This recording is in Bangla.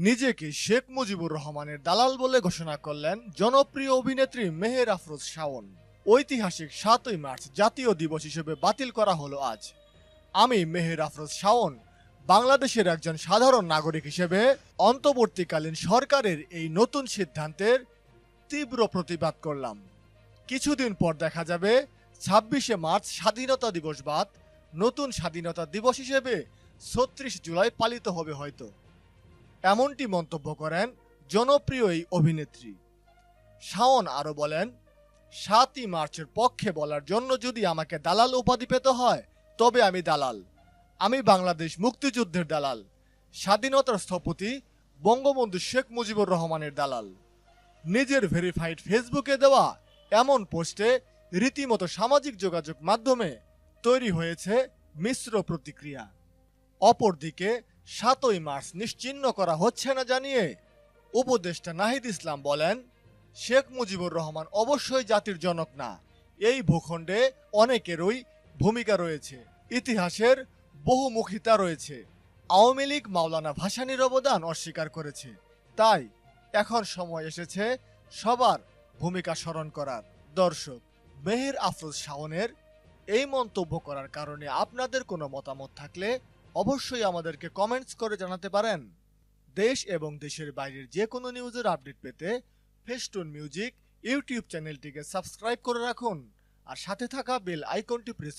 নিজেকে শেখ মুজিবুর রহমানের দালাল বলে ঘোষণা করলেন জনপ্রিয় অভিনেত্রী মেহের আফরোজ শাওন। ঐতিহাসিক ৭ই মার্চ জাতীয় দিবস হিসেবে বাতিল করা হলো আজ। আমি মেহের আফরোজ শাওন বাংলাদেশের একজন সাধারণ নাগরিক হিসেবে অন্তর্বর্তীকালীন সরকারের এই নতুন সিদ্ধান্তের তীব্র প্রতিবাদ করলাম। কিছুদিন পর দেখা যাবে ২৬শে মার্চ স্বাধীনতা দিবস বাদ নতুন স্বাধীনতা দিবস হিসেবে ৩৬ জুলাই পালিত হবে হয়তো। এমনটি মন্তব্য করেন জনপ্রিয় এই অভিনেত্রী। শাওন আরও বলেন, ৭ই মার্চের পক্ষে বলার জন্য যদি আমাকে দালাল উপাধি পেতে হয় তবে আমি দালাল। আমি বাংলাদেশ মুক্তিযুদ্ধের দালাল, স্বাধীনতার স্থপতি বঙ্গবন্ধু শেখ মুজিবুর রহমানের দালাল। নিজের ভেরিফাইড ফেসবুকে দেওয়া এমন পোস্টে রীতিমতো সামাজিক যোগাযোগ মাধ্যমে তৈরি হয়েছে মিশ্র প্রতিক্রিয়া। অপরদিকে ৭ই মার্চ নিশ্চিহ্ন করা হচ্ছে না জানিয়ে উপদেষ্টা নাহিদ ইসলাম বলেন, শেখ মুজিবুর রহমান অবশ্যই জাতির জনক না। এই ভূখণ্ডে অনেকেরই ভূমিকা রয়েছে, ইতিহাসের বহুমুখিতা রয়েছে। আওয়ামী লীগ মাওলানা ভাসানীর অবদান অস্বীকার করেছে, তাই এখন সময় এসেছে সবার ভূমিকা স্মরণ করার। দর্শক, মেহের আফরোজ শাওনের এই মন্তব্য করার কারণে আপনাদের কোনো মতামত থাকলে অবশ্যই আমাদেরকে কমেন্টস করে জানাতে পারেন। দেশ এবং দেশের বাইরের যে কোনো নিউজের আপডেট পেতে ফেস্টুন মিউজিক ইউটিউব চ্যানেলটিকে সাবস্ক্রাইব করে রাখুন আর সাথে থাকা বেল আইকনটি প্রেস